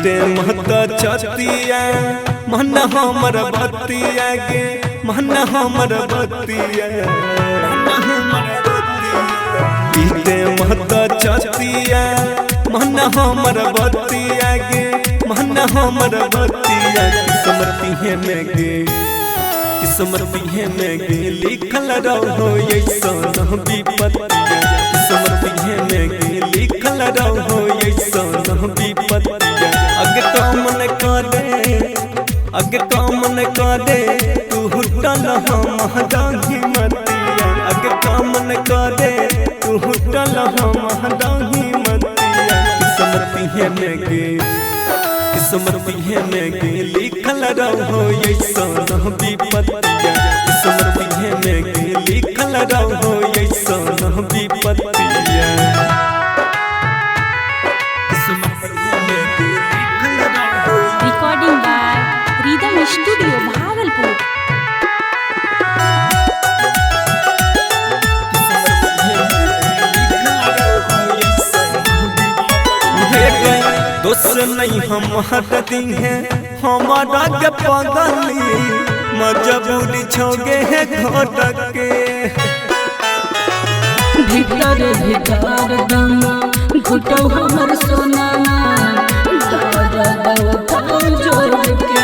बीते महत छतिया मन हमर बतिया गे मन हमर बतिया बीते महत छतिया मन हमर बतिया गे मन हमर बतिया किस्मती में गे किस्मती में गे लिखल रहो ऐसन विपत्तिया किस्मती में गे लिखल रहो ऐसन विपत्तिया अगे कामन करे तू हुटल हम मतिया अगे कामन करे तू हुटल हम मतिया किस्मती में गे लिखल रहो ऐसन विपत्तिया किस्मती में गे लिखल रहो ऐसन विपत्तिया recording by rhythm studio Bhagalpur. दोस्त नहीं हम हटती हैं हमारा के पगली मजबूरी छोगे है घोटक के भीतर भीतर दम घुटो हमर सोना जोड़ के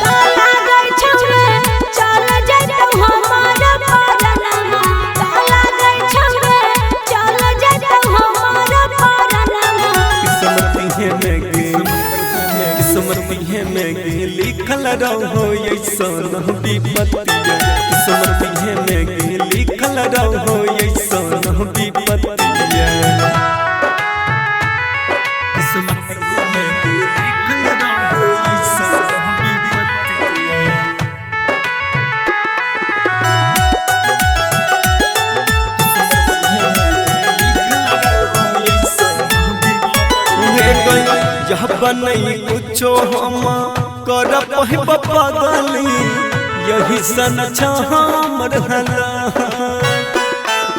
ताला गई छौरे चल जइतौ हमार परनमा ताला गई छौरे चल जइतौ हमार परनमा किस्मती में गे लिखल रहो ऐसन विपत्तिया किस्मती में गे लिखल रहो ऐसन विपत्तिया किस्मती में गे लिखल रहो ऐसन विपत्तिया यह बनई कुछो हम कर पगली यही सन हमर हला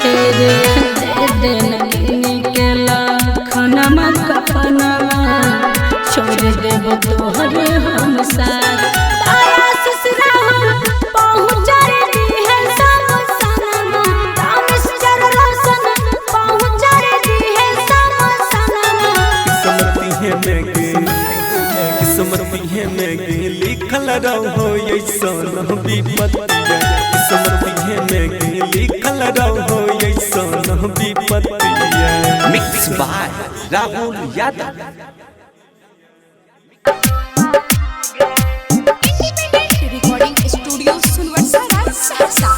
तेरे दे निकला खनमा कफनमा छोड़ देब तोहरे हम साथ तारा ससुरा पहुँच रे है सब सनमा रामेश जर रोशन पहुँच रे है सब सनमा किस्मती में गे लिखल रहो ऐसन विपत्तिया किस्मती में गे लिखल रहो ऐसन विपत्तिया mix by Rahul Yadav. Recording studio Sunwarsa Saharsa.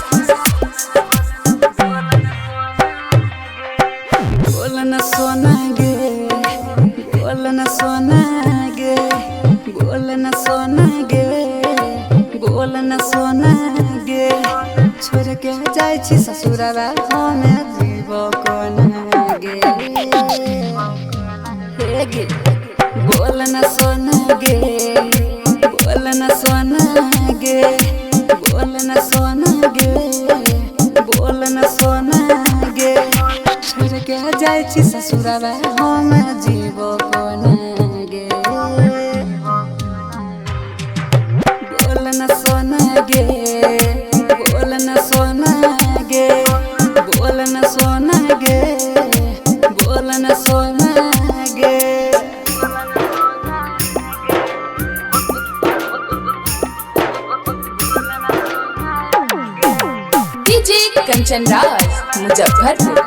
बोलन सोना गे बोलन सोना गे बोलन सोना गे बोलन सोना गे छोड़ के जाय छी ससुरवा हमे जीव कोना गे हे गे बोलन सोना गे बोलन सोना गे बोलन सोना गे बोलन सोना गे छोड़ के जाय छी ससुरवा हम जीव कोना गे बोलन सोना गे बोलन सोना गे बोलन सोना गे बोलन सोना गे डीजे कंचन राज मुजफ्फरपुर।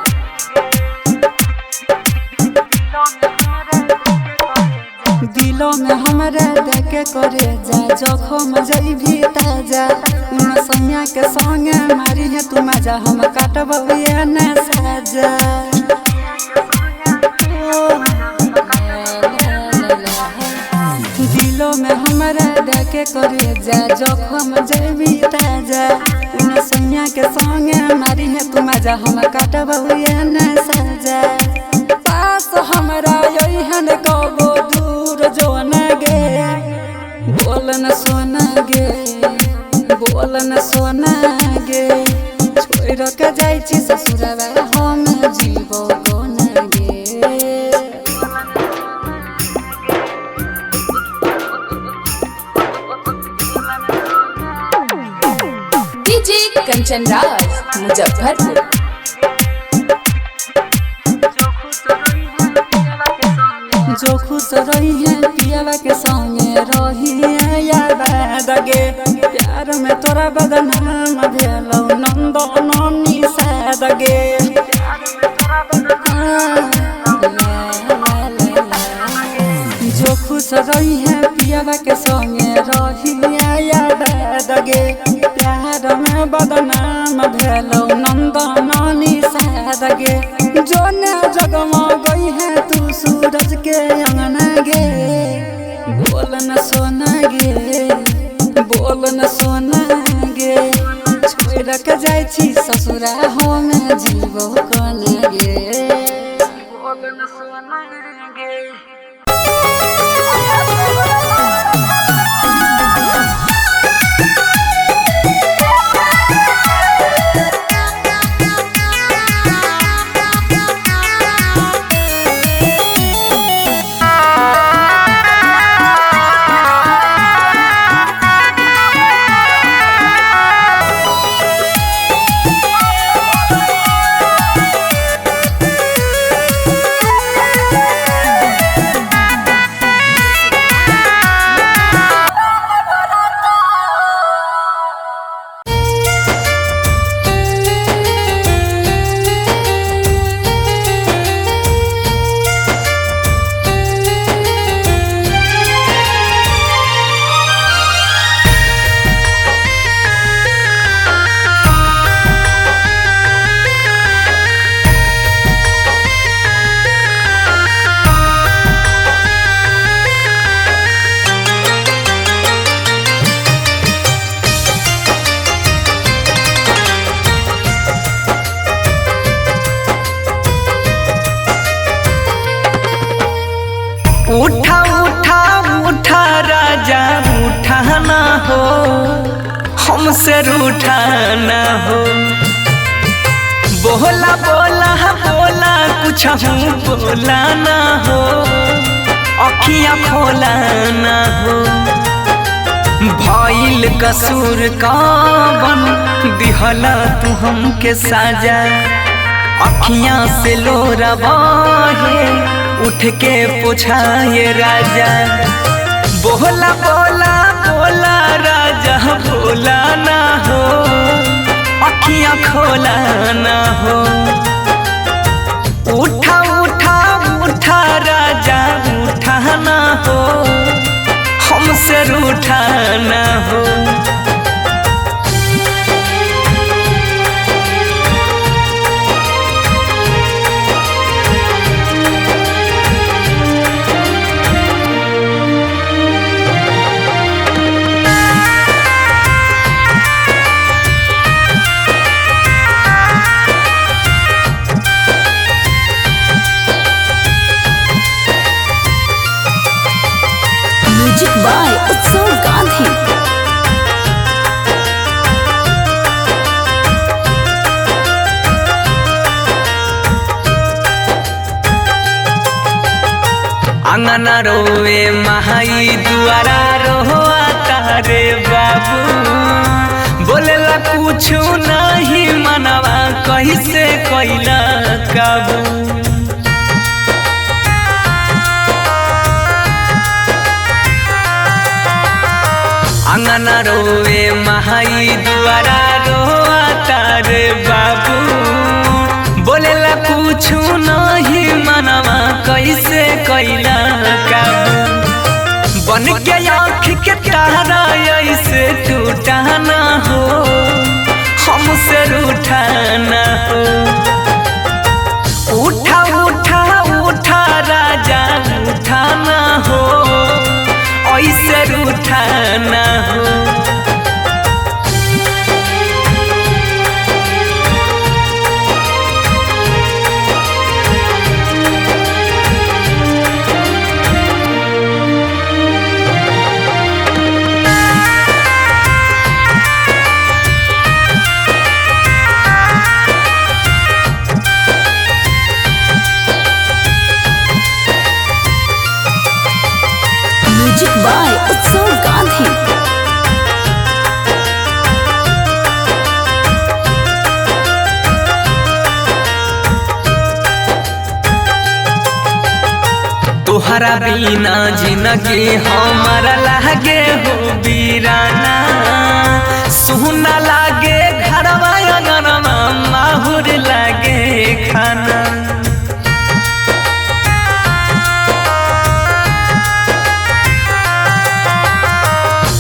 दिलों में हमारे देखे करे जा जखम जइभी ताजा उन सैया के संगे मारी है तू मजा हम काटब ये न साजा दिलों में हमारे देखे करे जा जखम जइभी ताजा उन सैया के संगे मारी है तू मजा हम काटब ये न साजा पास हमरा यही हन कबो दूर जो न गे बोलन सोना गे बोलन सोना गे छोड़ के जाय छी ससुरवा हम जीव कोना गे कंचन राज मुजफ्फरपुर। जो खुश रही है पियावा के संगे रही है याद गे प्यार में तोरा बदनाम भेलौ नंदनी साद गे जो खुश रही है पियावा के संगे रही है याद गे प्यार में बदनाम भेलौ नंदनी साद गे जो न जगमा गई है तू सूरज के अंगना गे बोल न सोना गे बोल न सोना गे छोड़ के जाय छी ससुरा हम जीवो कोना गे बोल न सोना गे। उठा उठा उठा राजा उठाना हो हमसे रूठाना हो बोला बोला बोला कुछ बोला ना हो अखियाँ खोलाना हो भइल कसूर कवन दिहला तू हमके साजा अखियाँ से लोरा बहे उठ के पूछाए राजा बोला बोला बोला राजा बोला ना हो अखियाँ खोला ना हो उठा उठा उठा राजा उठाना हो हमसे रूठाना हो म्यूजिक बाय उत्सव गांधी। अंगना रोवे महाई दुआरा रोआ तारे बाबू बोलेला कुछ नहीं मनवा कैसे कैला काबू अंगना रोवे महाई दुआरा रोआ तारे बाबू बोलेला कुछ नहीं मनवा कैसे कैला काबू बन के आँख के तारा ऐसे टूटाना हो हमसे रूठाना हो उठा उठा उठा राजा उठाना हो ऐसे रूठाना हो म्यूजिक बाय उत्सव गांधी। तोहरा बिना जिंदगी हमारा लागे हो बीराना सुना लागे घरवा अंगनवा माहुर लागे खाना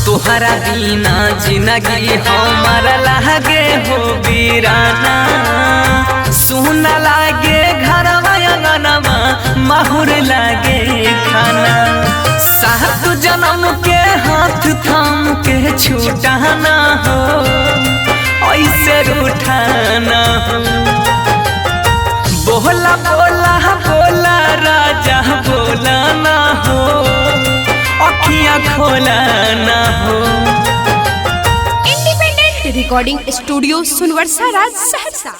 तोहरा बिना जिंदगी हमारा लागे हो बीराना सुना लागे घरवा अंगनवा माहुर लागे खाना सात जन्म के हाथ थाम के छूटाना हो ऐसे रूठाना हो बोला बोला बोला राजा बोला ना हो अखियां खोला ना हो। इंडिपेंडेंट रिकॉर्डिंग स्टूडियो सुनवर्षा राज सहरसा।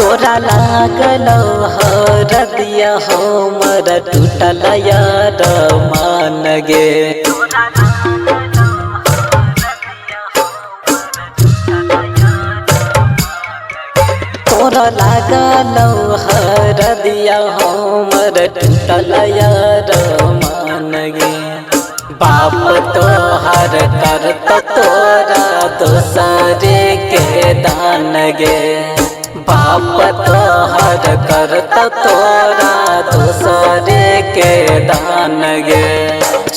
लागलो हरदिया हमर टूटल यार मान गे तोरा लागलो हरदिया हमर टूटल यार मान गे बाप तोहर करत तोरा दोसरे के दान गे बाप तोहर करत तोरा दूसरे के दान गे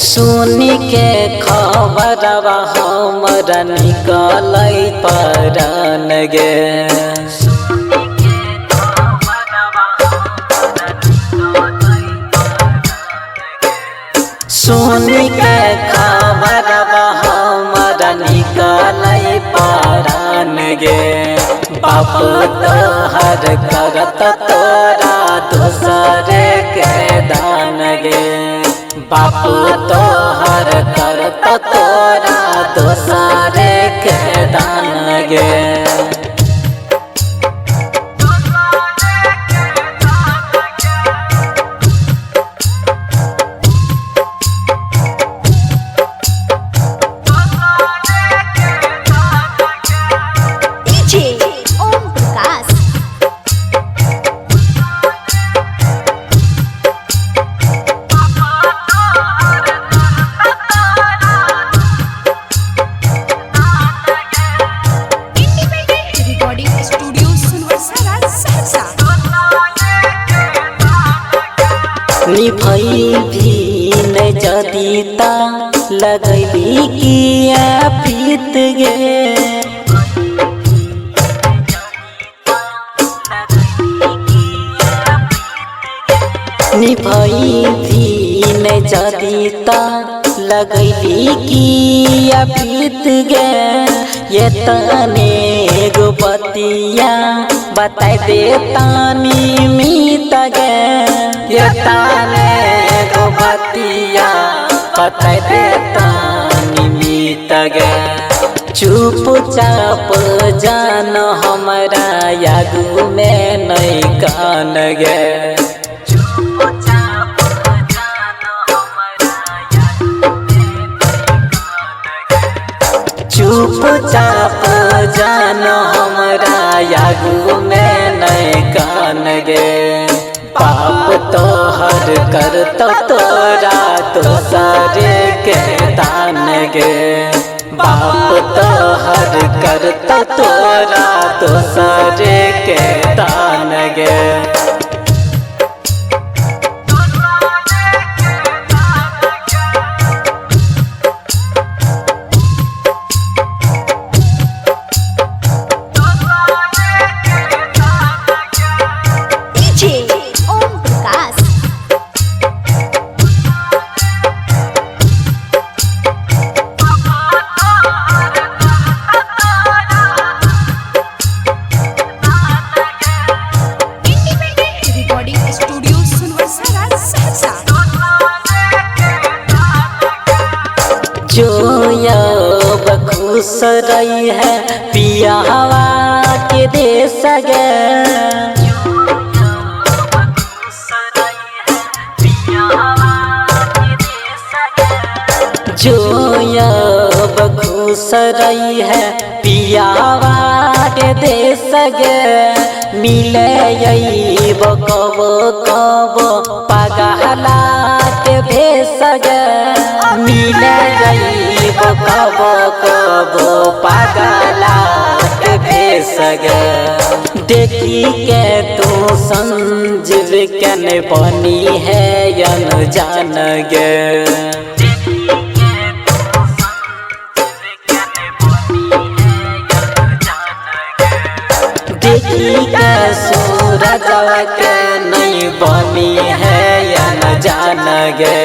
सुनी के खबरवा हमरा निकल परान गे सुनी के खबरवा हमरा निकल परान गे बाप तोहर करत तोरा दूसरे के दान गे बाप तोहर करत तोरा दूसरे के दान गे निभई भी न जदीता लगैली किया पीत गे निभई भी न जदीता लगैली किया पीत गे ये तने गो बतिया बताई दे तानी मीत गे ये ताने गो बतिया बताई दे तानी मीत गे चुपचाप जान हमरा यादू में नहीं कान गे चुपचाप जान हमरा यागू में नहीं कान गे पाप तोहर करत तोरा दोसरे के दान गे बाप तोहर करत तोरा दोसरे के दान गे रही है पिया हवा के देश गे जो अब खुश रही है पियावा के देश गे मिले कब कब पगला के भेष गे मिले कब कब पगला के भेष गे देखी के तू संजीव कन बनी है अनजान गे देखी के सूरज के नहीं बनी है या न जान गे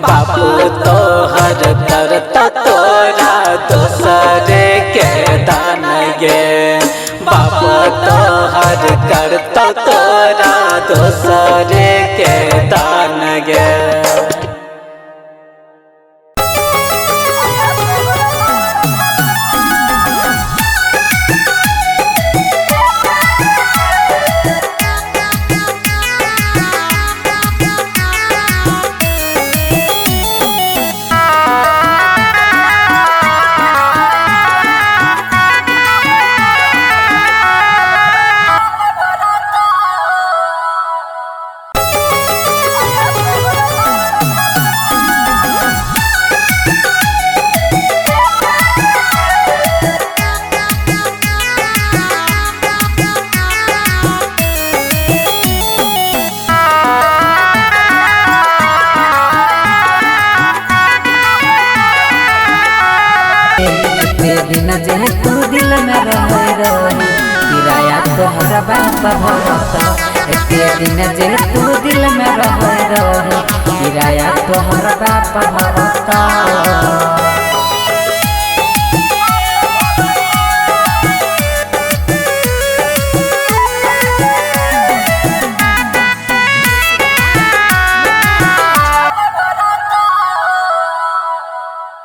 बापू तो हर करता तोरा दूसरे के दान गे बापू तो हर करता तोरा दूसरे के दान गे जे तू दिल में रहे रही किराया तोहरा बाप भरता एते दिन जे तू दिल में रहे रही किराया तोहरा बाप भरता